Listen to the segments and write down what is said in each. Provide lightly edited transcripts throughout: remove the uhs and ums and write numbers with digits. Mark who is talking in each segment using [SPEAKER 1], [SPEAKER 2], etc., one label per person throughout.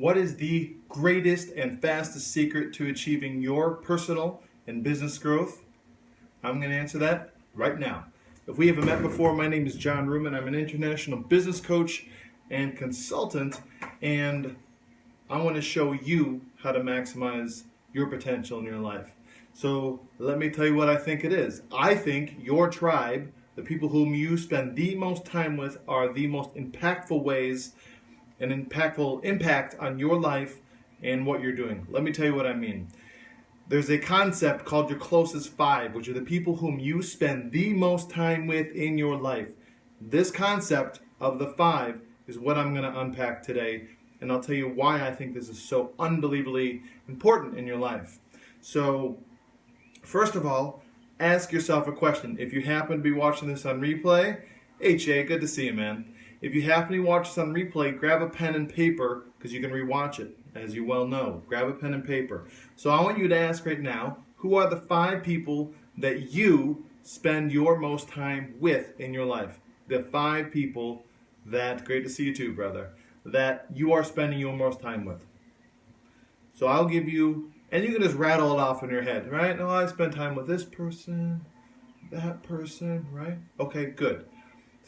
[SPEAKER 1] What is the greatest and fastest secret to achieving your personal and business growth? I'm going to answer that right now. If we haven't met before, my name is John Ruman. I'm an international business coach and consultant, and I want to show you how to maximize your potential in your life. So let me tell you what I think it is. I think your tribe, the people whom you spend the most time with, are the most impactful ways, an impactful impact on your life and what you're doing. Let me tell you what I mean. There's a concept called your closest five, which are the people whom you spend the most time with in your life. This concept of the five is what I'm going to unpack today, and I'll tell you why I think this is so unbelievably important in your life. So, first of all, ask yourself a question. If you happen to be watching this on replay, hey Jay, good to see you, man. If you happen to watch this on replay, grab a pen and paper because you can rewatch it, as you well know. Grab a pen and paper. So I want you to ask right now, who are the five people that you spend your most time with in your life? The five people that, great to see you too, brother, that you are spending your most time with. So I'll give you, and you can just rattle it off in your head, right? No, I spend time with this person, that person, right? Okay, good.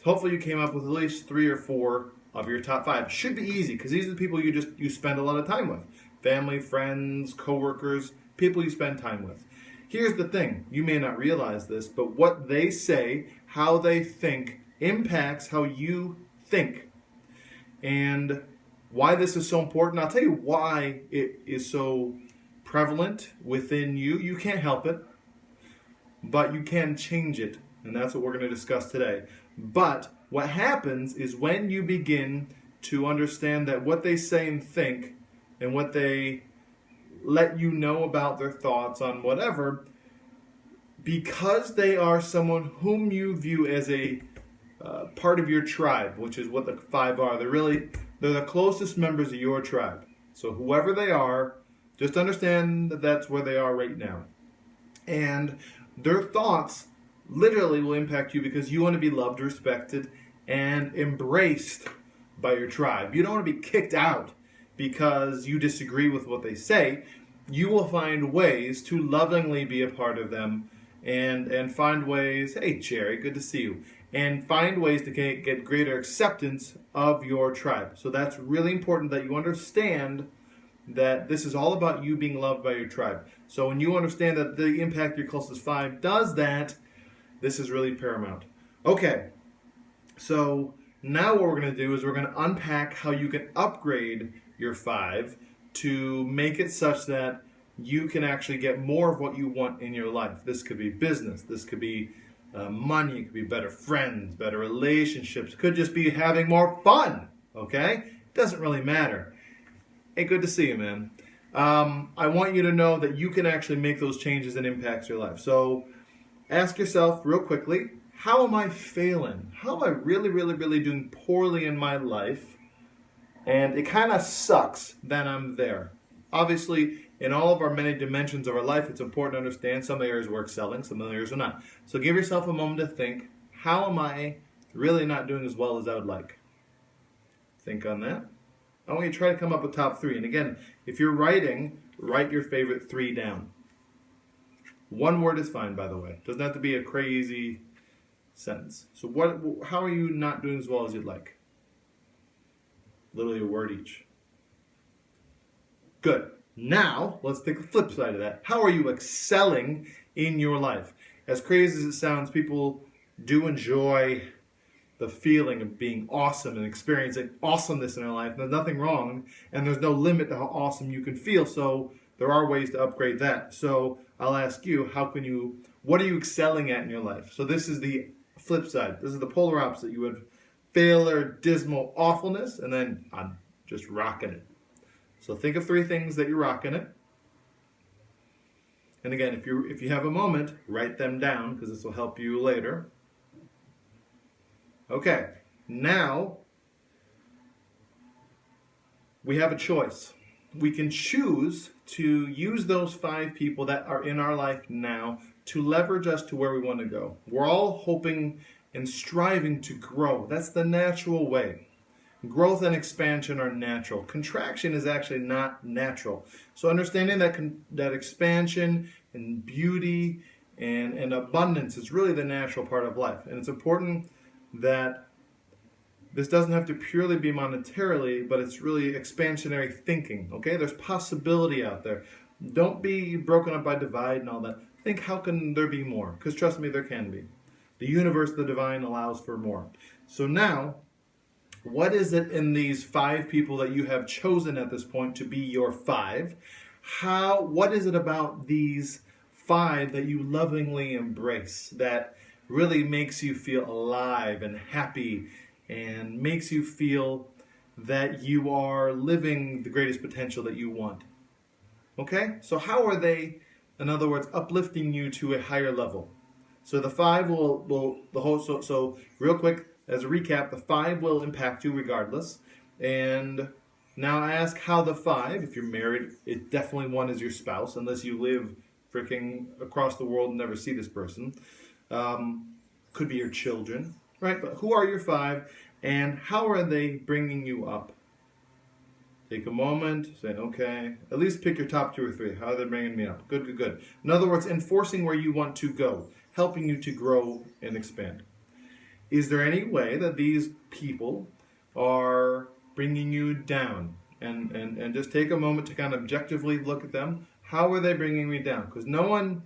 [SPEAKER 1] Hopefully you came up with at least 3 or 4 of your top 5. Should be easy because these are the people you spend a lot of time with. Family, friends, coworkers, people you spend time with. Here's the thing. You may not realize this, but what they say, how they think, impacts how you think. And why this is so important, I'll tell you why it is so prevalent within you. You can't help it, but you can change it. And that's what we're going to discuss today. But what happens is when you begin to understand that what they say and think and what they let you know about their thoughts on whatever, because they are someone whom you view as a part of your tribe, which is what the 5 are. They're the closest members of your tribe. So whoever they are, just understand that that's where they are right now. And their thoughts literally will impact you because you want to be loved, respected, and embraced by your tribe. You don't want to be kicked out because you disagree with what they say. You will find ways to lovingly be a part of them and find ways, hey Jerry, good to see you, and find ways to get greater acceptance of your tribe. So that's really important that you understand that this is all about you being loved by your tribe. So when you understand that the impact your closest 5 does that, this is really paramount. Okay, so now what we're going to do is we're going to unpack how you can upgrade your 5 to make it such that you can actually get more of what you want in your life. This could be business, this could be money, it could be better friends, better relationships, it could just be having more fun, okay? It doesn't really matter. Hey, good to see you, man. I want you to know that you can actually make those changes and impacts your life. So ask yourself real quickly, how am I failing? How am I really, really, really doing poorly in my life? And it kind of sucks that I'm there. Obviously, in all of our many dimensions of our life, it's important to understand some areas we're excelling, some areas we're not. So give yourself a moment to think, how am I really not doing as well as I would like? Think on that. I want you to try to come up with top 3. And again, if you're writing, write your favorite 3 down. 1 word is fine, by the way. Doesn't have to be a crazy sentence. So how are you not doing as well as you'd like? Literally a word each. Good. Now, let's take the flip side of that. How are you excelling in your life? As crazy as it sounds, people do enjoy the feeling of being awesome and experiencing awesomeness in their life. There's nothing wrong, and there's no limit to how awesome you can feel. So there are ways to upgrade that. So I'll ask you, what are you excelling at in your life? So this is the flip side. This is the polar opposite. You would failure, dismal awfulness, and then I'm just rocking it. So think of 3 things that you're rocking it. And again, if you have a moment, write them down because this will help you later. Okay, now we have a choice. We can choose to use those 5 people that are in our life now to leverage us to where we want to go. We're all hoping and striving to grow. That's the natural way. Growth and expansion are natural. Contraction is actually not natural. So understanding that that expansion and beauty and abundance is really the natural part of life. And it's important that this doesn't have to purely be monetarily, but it's really expansionary thinking. Okay, there's possibility out there. Don't be broken up by divide and all that. Think, how can there be more? Because trust me, there can be. The universe, the divine, allows for more. So now, what is it in these 5 people that you have chosen at this point to be your 5? What is it about these 5 that you lovingly embrace that really makes you feel alive and happy and makes you feel that you are living the greatest potential that you want? Okay? So how are they, in other words, uplifting you to a higher level? So the 5 so real quick, as a recap, the 5 will impact you regardless. And now I ask how the 5, if you're married, it definitely one is your spouse, unless you live freaking across the world and never see this person. Could be your children, right? But who are your 5 and how are they bringing you up? Take a moment, say, okay, at least pick your top 2 or 3. How are they bringing me up? Good, good, good. In other words, enforcing where you want to go, helping you to grow and expand. Is there any way that these people are bringing you down? And just take a moment to kind of objectively look at them. How are they bringing me down? Because no one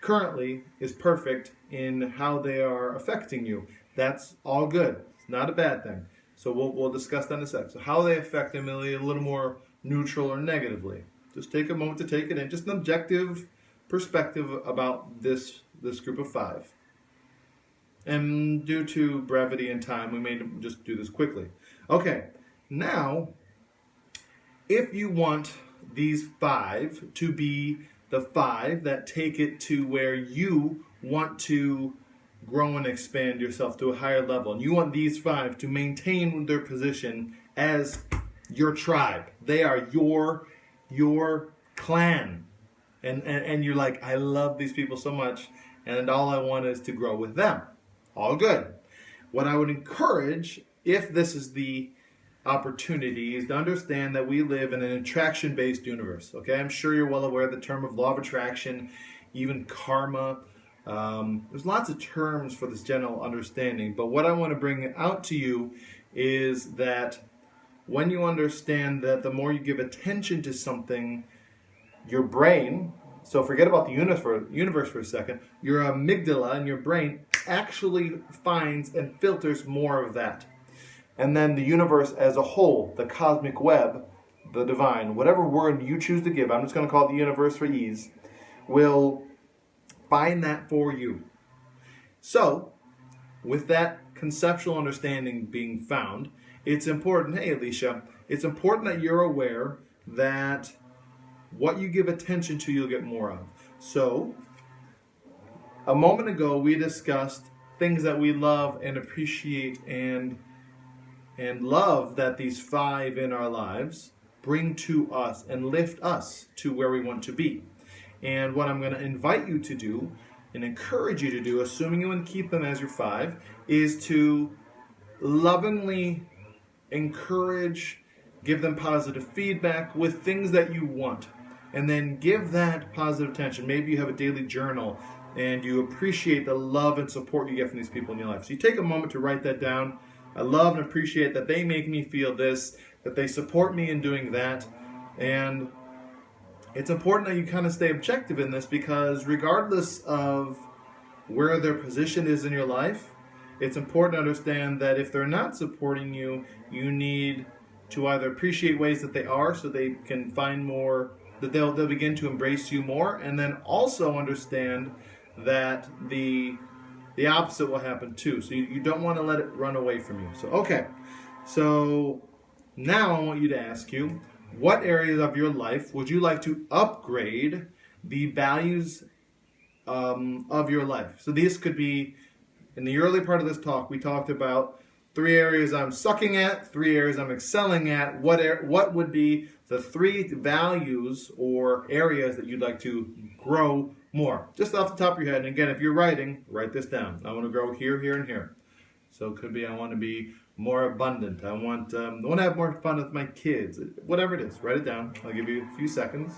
[SPEAKER 1] currently is perfect in how they are affecting you. That's all good. It's not a bad thing. So we'll discuss that in a sec. So how they affect them a little more neutral or negatively. Just take a moment to take it in. Just an objective perspective about this group of 5. And due to brevity and time, we may just do this quickly. Okay, now, if you want these 5 to be the 5 that take it to where you want to grow and expand yourself to a higher level, and you want these 5 to maintain their position as your tribe, they are your clan, and you're like, I love these people so much, and all I want is to grow with them. All good. What I would encourage, if this is the opportunity, is to understand that we live in an attraction-based universe. Okay, I'm sure you're well aware of the term of law of attraction, even karma. There's lots of terms for this general understanding, but what I want to bring out to you is that when you understand that the more you give attention to something, your brain, so forget about the universe for a second, your amygdala and your brain actually finds and filters more of that. And then the universe as a whole, the cosmic web, the divine, whatever word you choose to give, I'm just going to call it the universe for ease, will find that for you. So, with that conceptual understanding being found, it's important, hey Alicia, it's important that you're aware that what you give attention to, you'll get more of. So, a moment ago, we discussed things that we love and appreciate and love that these 5 in our lives bring to us and lift us to where we want to be. And what I'm going to invite you to do and encourage you to do, assuming you want to keep them as your 5, is to lovingly encourage, give them positive feedback with things that you want. And then give that positive attention. Maybe you have a daily journal and you appreciate the love and support you get from these people in your life. So you take a moment to write that down. I love and appreciate that they make me feel this, that they support me in doing that. And it's important that you kind of stay objective in this, because regardless of where their position is in your life, it's important to understand that if they're not supporting you, you need to either appreciate ways that they are so they can find more, that they'll begin to embrace you more, and then also understand that the opposite will happen too. So you don't want to let it run away from you. So, okay. So now I want you to ask you, what areas of your life would you like to upgrade the values of your life? So this could be, in the early part of this talk, we talked about 3 areas I'm sucking at, 3 areas I'm excelling at. What would be the 3 values or areas that you'd like to grow more? Just off the top of your head. And again, if you're writing, write this down. I want to grow here, here, and here. So it could be I want to be more abundant. I want to have more fun with my kids. Whatever it is, write it down. I'll give you a few seconds.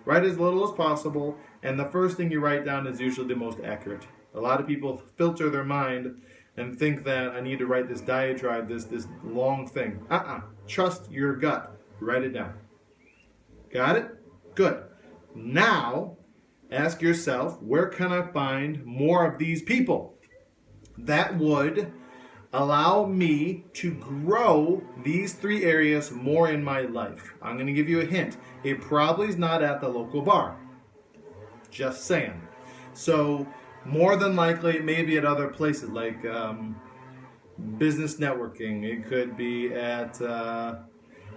[SPEAKER 1] Write as little as possible, and the first thing you write down is usually the most accurate. A lot of people filter their mind and think that I need to write this diatribe, this long thing. Trust your gut. Write it down. Got it? Good. Now, ask yourself, where can I find more of these people that would allow me to grow these 3 areas more in my life? I'm going to give you a hint. It probably is not at the local bar. Just saying. So, more than likely, it may be at other places like business networking. It could be at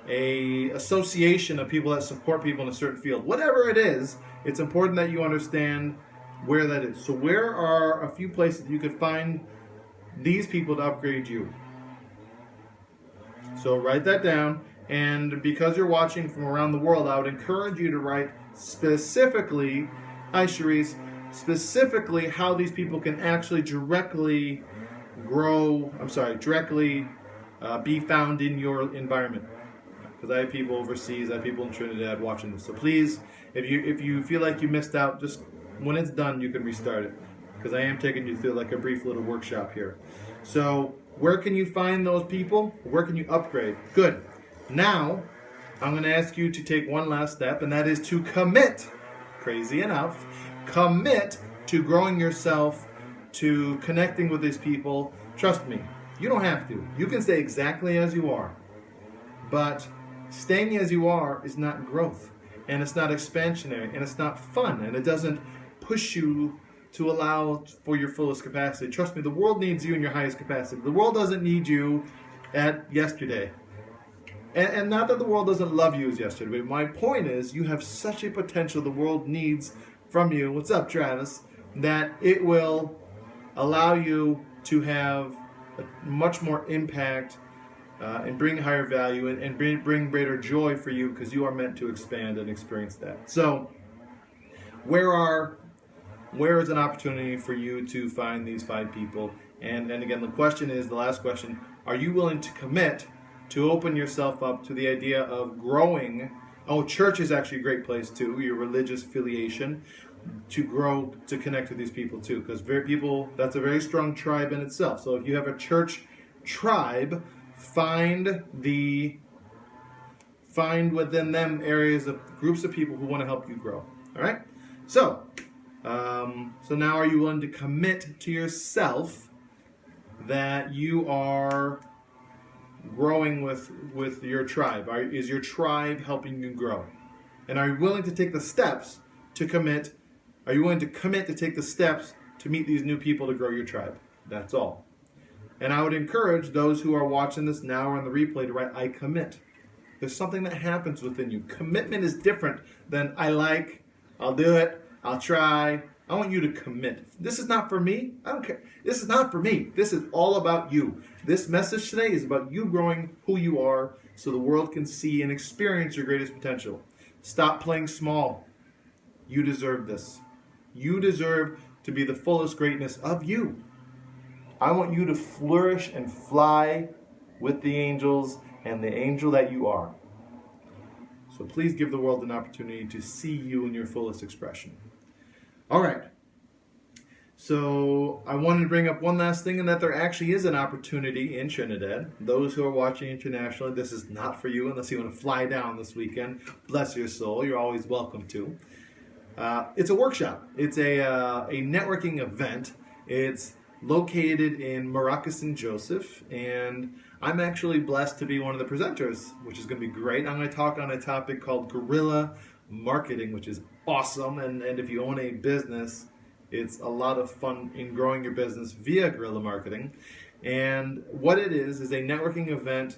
[SPEAKER 1] a association of people that support people in a certain field. Whatever it is, it's important that you understand where that is. So where are a few places you could find these people to upgrade you? So write that down. And because you're watching from around the world, I would encourage you to write specifically, hi Cherise, specifically how these people can actually directly be found in your environment. Because I have people overseas, I have people in Trinidad watching this. So please, if you feel like you missed out, just when it's done, you can restart it. Because I am taking you through like a brief little workshop here. So where can you find those people? Where can you upgrade? Good. Now, I'm going to ask you to take one last step, and that is to commit, crazy enough, commit to growing yourself, to connecting with these people. Trust me, you don't have to. You can stay exactly as you are. But staying as you are is not growth, and it's not expansionary, and it's not fun, and it doesn't push you to allow for your fullest capacity. Trust me, the world needs you in your highest capacity. The world doesn't need you at yesterday. And not that the world doesn't love you as yesterday, but my point is you have such a potential the world needs from you. What's up, Travis? That it will allow you to have a much more impact and bring higher value and bring greater joy for you, because you are meant to expand and experience that. So where is an opportunity for you to find these 5 people? And again, the question is, the last question, are you willing to commit to open yourself up to the idea of growing? Church is actually a great place too, your religious affiliation, to grow, to connect with these people too, because that's a very strong tribe in itself. So if you have a church tribe, find within them areas of groups of people who want to help you grow. All right. So now, are you willing to commit to yourself that you are growing with your tribe? Is your tribe helping you grow? And are you willing to take the steps to commit? Are you willing to commit to take the steps to meet these new people to grow your tribe? That's all. And I would encourage those who are watching this now or on the replay to write, I commit. There's something that happens within you. Commitment is different than I'll do it, I'll try. I want you to commit. This is not for me. I don't care. This is not for me. This is all about you. This message today is about you growing who you are so the world can see and experience your greatest potential. Stop playing small. You deserve this. You deserve to be the fullest greatness of you. I want you to flourish and fly with the angels and the angel that you are. So please give the world an opportunity to see you in your fullest expression. All right. So I wanted to bring up one last thing, and that there actually is an opportunity in Trinidad. Those who are watching internationally, this is not for you unless you want to fly down this weekend. Bless your soul. You're always welcome to. It's a workshop. It's a networking event. It's located in Maracas and Joseph, and I'm actually blessed to be one of the presenters, which is going to be great. I'm going to talk on a topic called guerrilla marketing, which is awesome. And if you own a business, it's a lot of fun in growing your business via guerrilla marketing. And what it is a networking event,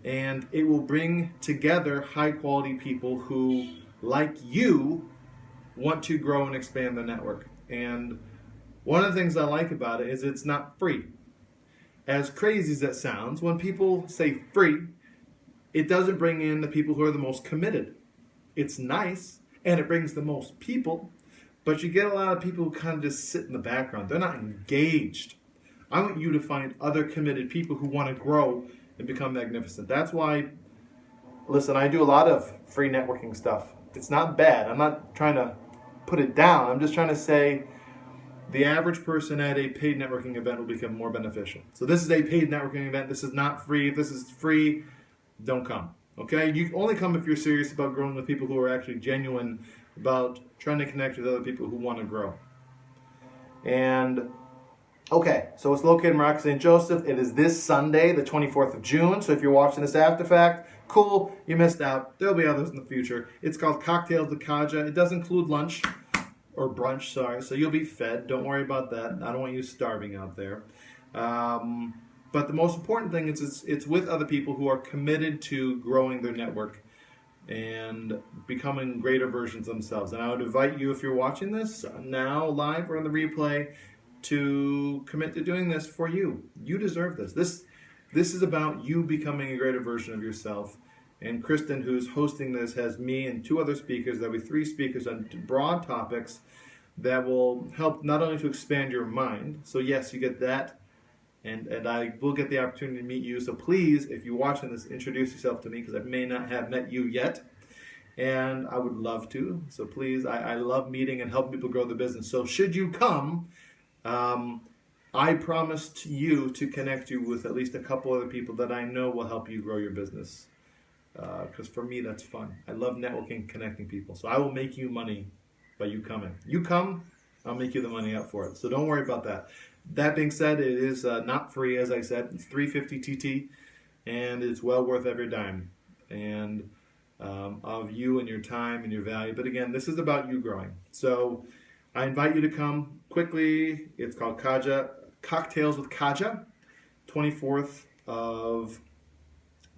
[SPEAKER 1] and it will bring together high quality people who, like you, want to grow and expand their network. And one of the things I like about it is it's not free. As crazy as that sounds, when people say free, it doesn't bring in the people who are the most committed. It's nice, and it brings the most people, but you get a lot of people who kind of just sit in the background. They're not engaged. I want you to find other committed people who want to grow and become magnificent. That's why, listen, I do a lot of free networking stuff. It's not bad. I'm not trying to put it down. I'm just trying to say the average person at a paid networking event will become more beneficial. So this is a paid networking event. This is not free. If this is free, don't come. Okay? You only come if you're serious about growing with people who are actually genuine about trying to connect with other people who want to grow. And okay, so it's located in Rock St. Joseph. It is this Sunday, the 24th of June. So if you're watching this after fact, cool, you missed out. There'll be others in the future. It's called Cocktails with Kaja. It does include lunch, or brunch, sorry. So you'll be fed. Don't worry about that. I don't want you starving out there. But the most important thing is it's with other people who are committed to growing their network and becoming greater versions of themselves. And I would invite you, if you're watching this now live or on the replay, to commit to doing this for you. You deserve this. This is about you becoming a greater version of yourself. And Kristen, who's hosting this, has me and 2 other speakers. There'll be 3 speakers on broad topics that will help not only to expand your mind. So yes, you get that. And I will get the opportunity to meet you. So please, if you're watching this, introduce yourself to me, because I may not have met you yet. And I would love to. So please, I love meeting and helping people grow the business. So should you come, I promise to you to connect you with at least a couple other people that I know will help you grow your business. Because for me, that's fun. I love networking, connecting people. So I will make you money by you coming. You come, I'll make you the money up for it. So don't worry about that. That being said, it is not free, as I said. It's $350 TT, and it's well worth every dime. And of you and your time and your value. But again, this is about you growing. So I invite you to come quickly. It's called Kaja, Cocktails with Kaja, 24th of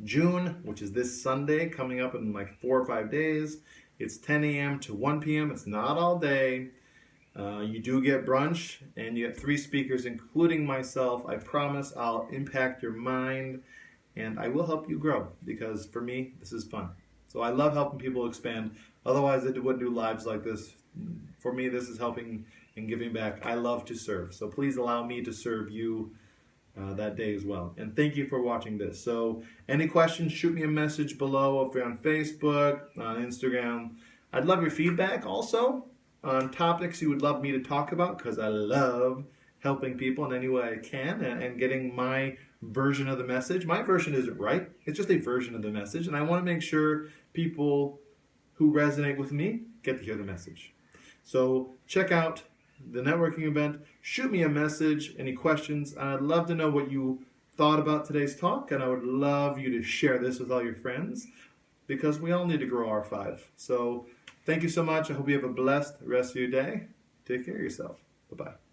[SPEAKER 1] June, which is this Sunday, coming up in like 4 or 5 days. It's 10 a.m. to 1 p.m. It's not all day. You do get brunch, and you get 3 speakers, including myself. I promise I'll impact your mind, and I will help you grow, because for me, this is fun. So I love helping people expand. Otherwise, I wouldn't do lives like this. For me, this is helping and giving back. I love to serve. So please allow me to serve you that day as well. And thank you for watching this. So any questions, shoot me a message below if you're on Facebook, on Instagram. I'd love your feedback also on topics you would love me to talk about, because I love helping people in any way I can and getting my version of the message. My version isn't right. It's just a version of the message. And I want to make sure people who resonate with me get to hear the message. So check out the networking event. Shoot me a message, any questions. I'd love to know what you thought about today's talk, and I would love you to share this with all your friends, because we all need to grow our 5. So thank you so much. I hope you have a blessed rest of your day. Take care of yourself. Bye-bye.